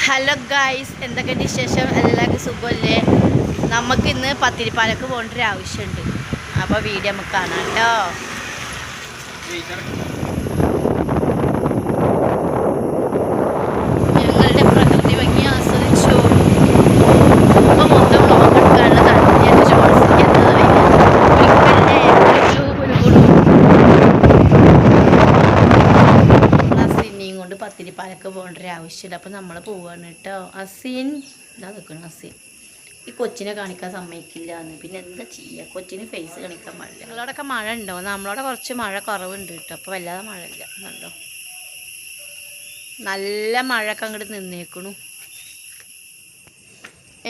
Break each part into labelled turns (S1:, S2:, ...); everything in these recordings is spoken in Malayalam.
S1: ഹലോ ഗായ്സ്, എന്തൊക്കെയുണ്ട് വിശേഷം? എല്ലാവർക്കും സുഖമല്ലേ? നമുക്കിന്ന് പത്തിരിപ്പാലക്ക് പോകേണ്ട ഒരു ആവശ്യമുണ്ട്. അപ്പോൾ വീഡിയോ നമുക്ക് കാണാം കേട്ടോ. ഞങ്ങളുടെ പ്രകൃതി ഭംഗി ആസ്വദിച്ചു. ഇപ്പോൾ മൊത്തം ബ്ലോഗ് എടുക്കാനുള്ള താല്പര്യം ഷോർട്സ് എന്നത് അസീനെയും കൊണ്ട് പത്തിരിപ്പാലക്ക് പോകേണ്ട ഒരു ആവശ്യമില്ല. അപ്പോൾ നമ്മൾ പോവാണ് കേട്ടോ. അസീൻ ഇതാ നിൽക്കണം. അസീൻ ഈ കൊച്ചിനെ കാണിക്കാൻ സമ്മതിക്കില്ല എന്ന്. പിന്നെ എന്താ ചെയ്യുക, കൊച്ചിന് ഫേസ് കാണിക്കാൻ പാടില്ല. നിങ്ങളോടൊക്കെ മഴ ഉണ്ടോ? നമ്മളോടെ കുറച്ച് മഴ കുറവുണ്ട് കേട്ടോ. അപ്പോൾ വല്ലാതെ മഴ ഇല്ല. കണ്ടോ, നല്ല മഴയൊക്കെ അങ്ങോട്ട് നിന്നേക്കണു.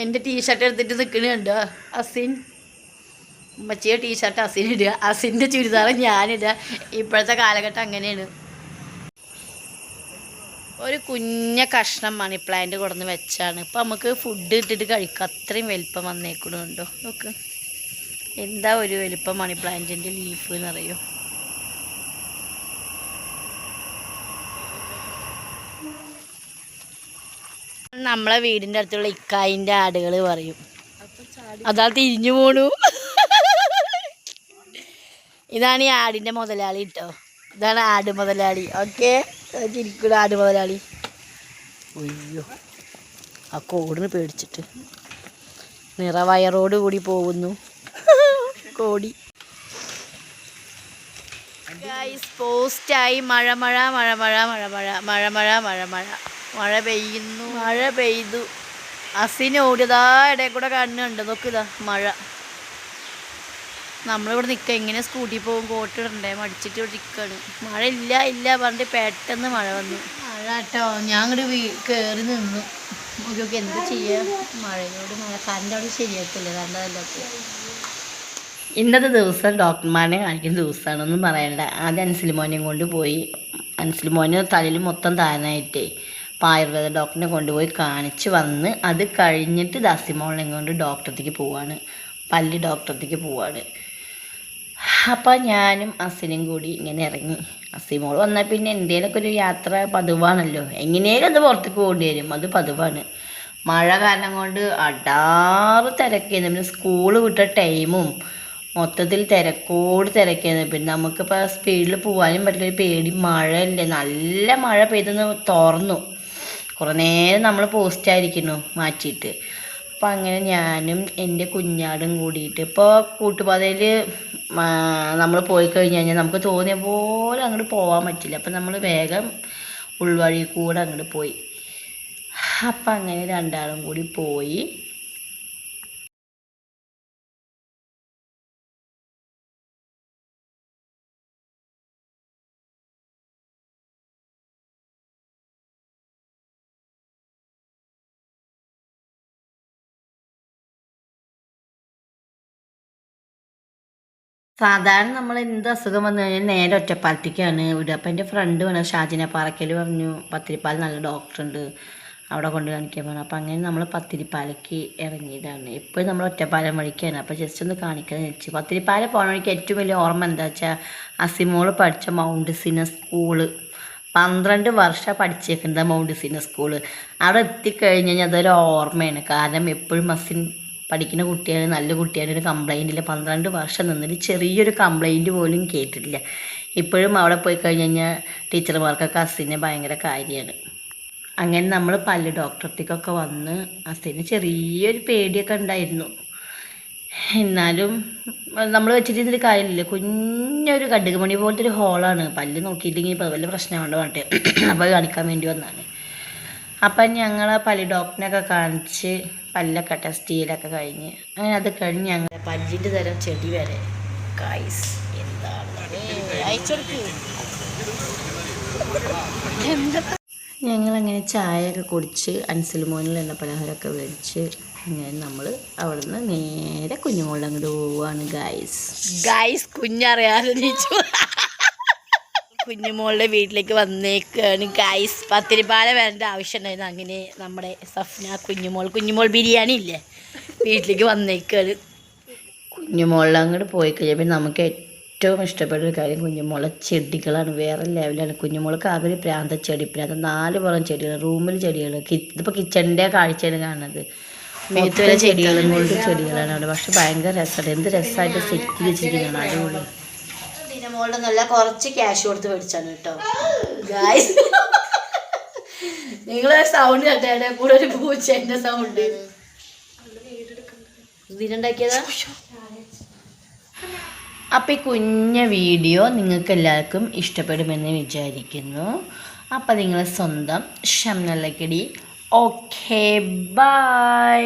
S1: എൻ്റെ ടീഷർട്ട് എടുത്തിട്ട് നിൽക്കണുണ്ടോ അസീൻ? ഉമ്മച്ചിയുടെ ടീഷർട്ട് അസീൻ ഇടുക, അസീൻ്റെ ചുരിദാർ ഞാനിടുക. ഇപ്പോഴത്തെ കാലഘട്ടം അങ്ങനെയാണ്. ഒരു കുഞ്ഞ കഷ്ണം മണി പ്ലാന്റ് കൊടുന്ന് വെച്ചാണ്. ഇപ്പം നമുക്ക് ഫുഡ് ഇട്ടിട്ട് കഴിക്കാം. അത്രയും വലിപ്പം വന്നേക്കണുണ്ടോ നോക്ക്. എന്താ ഒരു വലിപ്പം മണി പ്ലാന്റിൻ്റെ ലീഫ് എന്നറിയോ? നമ്മളെ വീടിൻ്റെ അടുത്തുള്ള ഇക്കായിൻ്റെ ആടുകൾ പറയും. അതാ തിരിഞ്ഞു പോണു. ഇതാണ് ഈ ആടിൻ്റെ മുതലാളി കേട്ടോ. ഇതാണ് ആട് മുതലാളി. ഓക്കെ, ചിരിക്കുന്ന ആട് മുതലാളി. അയ്യോ, ആ കോടിന് പേടിച്ചിട്ട് നിറവയറോട് കൂടി പോകുന്നു കോടി. പോസ്റ്റായി മഴ മഴ മഴ മഴ മഴ മഴ മഴ മഴ മഴ മഴ മഴ പെയ്യുന്നു. മഴ പെയ്തു. അസിന് ഓടിയതാ ഇടയിൽ കൂടെ കാണുന്നുണ്ട്. നോക്കിതാ മഴ. നമ്മളിവിടെ നിൽക്കുക. എങ്ങനെ സ്കൂട്ടി പോകും? കോട്ടിടണ്ടേ, മടിച്ചിട്ട് ഇവിടെ നിൽക്കുകയാണ്. മഴ ഇല്ല ഇല്ല പറഞ്ഞിട്ട് പെട്ടെന്ന് മഴ വന്നു. മഴ കേട്ടോ. ഞാൻ ഇങ്ങോട്ട് കയറി നിന്നു. നോക്കിയൊക്കെ എന്താ ചെയ്യുക, മഴയോട് മഴ. കറണ്ട് അവിടെ ശരിയാക്കില്ല, കറണ്ടതല്ലാത്ത. ഇന്നത്തെ ദിവസം ഡോക്ടർമാരെ കാണിക്കുന്ന ദിവസമാണ്. ഒന്നും പറയണ്ട. ആദ്യം അൻസിലിമോനെയും കൊണ്ട് പോയി. അൻസിലിമോന് തലയിൽ മൊത്തം താനായിട്ടേ അപ്പോൾ ആയുർവേദ ഡോക്ടറിനെ കൊണ്ടുപോയി കാണിച്ച് വന്ന് അത് കഴിഞ്ഞിട്ട് ദാസിമോളിനെയും കൊണ്ട് ഡോക്ടറത്തേക്ക് പോവാണ്. പല്ല് ഡോക്ടറത്തേക്ക് പോവാണ്. അപ്പം ഞാനും അസിനും കൂടി ഇങ്ങനെ ഇറങ്ങി. അസിമോൾ വന്നാൽ പിന്നെ എന്തെങ്കിലുമൊക്കെ ഒരു യാത്ര പതിവാണല്ലോ. എങ്ങനെയും അത് പുറത്തേക്ക് പോകേണ്ടി വരും, അത് പതിവാണ്. മഴ കാരണം കൊണ്ട് അടാറ് തിരക്കിയിരുന്നു. പിന്നെ സ്കൂള് വിട്ട ടൈമും മൊത്തത്തിൽ തിരക്കായിരുന്നു. പിന്നെ നമുക്കിപ്പോൾ സ്പീഡിൽ പോകാനും പറ്റില്ല, പേടി. മഴയല്ലേ, നല്ല മഴ പെയ്തെന്ന് തോർന്നു. കുറേ നേരം നമ്മൾ പോസ്റ്റായിരിക്കുന്നു മാറ്റിയിട്ട്. അപ്പം അങ്ങനെ ഞാനും എൻ്റെ കുഞ്ഞാടും കൂടിയിട്ട് ഇപ്പോൾ കൂട്ടുപാതയിൽ നമ്മൾ പോയി കഴിഞ്ഞ് കഴിഞ്ഞാൽ നമുക്ക് തോന്നിയ പോലെ അങ്ങോട്ട് പോകാൻ പറ്റില്ല. അപ്പം നമ്മൾ വേഗം ഉൾവഴി കൂടെ അങ്ങോട്ട് പോയി. അപ്പം അങ്ങനെ രണ്ടാളും കൂടി പോയി. സാധാരണ നമ്മൾ എന്ത് അസുഖം വന്നു കഴിഞ്ഞാൽ നേരെ ഒറ്റപ്പാലത്തേക്കാണ് വിടുക. അപ്പം എൻ്റെ ഫ്രണ്ട് വേണം, ഷാജിന പാറക്കൽ പറഞ്ഞു പത്തിരിപ്പാൽ നല്ല ഡോക്ടറുണ്ട്, അവിടെ കൊണ്ട് കാണിക്കാൻ പറഞ്ഞു. അപ്പം അങ്ങനെ നമ്മൾ പത്തിരിപ്പാലയ്ക്ക് ഇറങ്ങിയതാണ്. എപ്പോഴും നമ്മൾ ഒറ്റപ്പാലം വഴിക്കാണ്. അപ്പോൾ ജസ്റ്റ് ഒന്ന് കാണിക്കാമെന്ന് വെച്ചു. പത്തിരിപ്പാലം പോകണ വഴിക്ക് ഏറ്റവും വലിയ ഓർമ്മ എന്താ വെച്ചാൽ അസിമോൾ പഠിച്ച മൗണ്ട് സീന സ്കൂള്. 12 വർഷം പഠിച്ചേക്കുന്നത് മൗണ്ട് സീന സ്കൂള്. അവിടെ എത്തിക്കഴിഞ്ഞ് കഴിഞ്ഞാൽ അതൊരു ഓർമ്മയാണ്. കാരണം എപ്പോഴും അസിൻ പഠിക്കുന്ന കുട്ടിയാണ്, നല്ല കുട്ടിയാണ്, ഒരു കംപ്ലൈൻ്റ് ഇല്ല. 12 വർഷം നിന്നിട്ട് ചെറിയൊരു കംപ്ലൈൻറ്റ് പോലും കേട്ടിട്ടില്ല. ഇപ്പോഴും അവിടെ പോയി കഴിഞ്ഞ് കഴിഞ്ഞാൽ ടീച്ചർമാർക്കൊക്കെ അസിനെ ഭയങ്കര കാര്യമാണ്. അങ്ങനെ നമ്മൾ പല്ല് ഡോക്ടറത്തേക്കൊക്കെ വന്ന് അസിന് ചെറിയൊരു പേടിയൊക്കെ ഉണ്ടായിരുന്നു. എന്നാലും നമ്മൾ വെച്ചിട്ട് കാര്യമില്ല. കുഞ്ഞൊരു കടുകുമണി പോലത്തെ ഒരു ഹോളാണ്. പല്ല് നോക്കിയിട്ടെങ്കിൽ ഇപ്പോൾ വല്ല പ്രശ്നമുണ്ടോ പറഞ്ഞിട്ട് അപ്പോൾ കാണിക്കാൻ വേണ്ടി വന്നതാണ്. അപ്പം ഞങ്ങൾ പല്ല് ഡോക്ടറിനൊക്കെ കാണിച്ച് പല്ലൊക്കെ ടെസ്റ്റ് ചെയ്യലൊക്കെ കഴിഞ്ഞ് അങ്ങനെ അത് കഴിഞ്ഞ് ഞങ്ങൾ പല്ലിൻ്റെ തരം ചെടി വരെ ഗൈസ് എന്താണ് ഞങ്ങളങ്ങനെ ചായയൊക്കെ കുടിച്ച് അൻസിലിമോനിൽ എണ്ണ പലഹാരമൊക്കെ മേടിച്ച് അങ്ങനെ നമ്മൾ അവിടെ നിന്ന് നേരെ കുഞ്ഞുമോളുടെ അങ്ങോട്ട് പോവുകയാണ്. ഗൈസ് കുഞ്ഞറിയാതെ കുഞ്ഞുമോളുടെ വീട്ടിലേക്ക് വന്നേക്കാണ് ഗൈസ്. പത്തിരിപ്പാല വരേണ്ട ആവശ്യമുണ്ടായിരുന്നു. അങ്ങനെ നമ്മുടെ സഫ്ന കുഞ്ഞുമോൾ ബിരിയാണി ഇല്ലേ, വീട്ടിലേക്ക് വന്നേക്കാണ്. കുഞ്ഞുമോളിൽ അങ്ങോട്ട് പോയി കഴിഞ്ഞാൽ നമുക്ക് ഏറ്റവും ഇഷ്ടപ്പെട്ട ഒരു കാര്യം കുഞ്ഞുമോളെ ചെടികളാണ്. വേറെ ലെവലാണ്. കുഞ്ഞുമോൾക്ക് ആകെ ഒരു പ്രാന്ത ചെടി. പിന്നെ അത് 4 പുറം ചെടികൾ, റൂമിൽ ചെടികൾ, ഇതിപ്പോൾ കിച്ചണിൻ്റെ കാഴ്ചയാണ് കാണുന്നത്. മേത്ത് വരെ ചെടികളും കൊണ്ട് ചെടികളാണ് അവിടെ. പക്ഷെ ഭയങ്കര രസമാണ്. എന്ത് രസമായിട്ട് സെറ്റ് ചെയ്ത് വെച്ചിരിക്കുന്നതാണ്. അടിപൊളി. ദിനമോളുടെ നല്ല കുറച്ച് ക്യാഷ് കൊടുത്ത് മേടിച്ചാണ് കേട്ടോ ഗായ്സ്. നിങ്ങളെ സൗണ്ട് കേട്ടേ കൂടെ ഒരു പൂച്ചേൻ്റെ സൗണ്ട് ഇതിനുണ്ടാക്കിയതാ. അപ്പോൾ ഈ കുഞ്ഞ വീഡിയോ നിങ്ങൾക്ക് എല്ലാവർക്കും ഇഷ്ടപ്പെടുമെന്ന് വിചാരിക്കുന്നു. അപ്പോൾ നിങ്ങളെ സ്വന്തം ഷംന ലക്കിടി. Okay bye.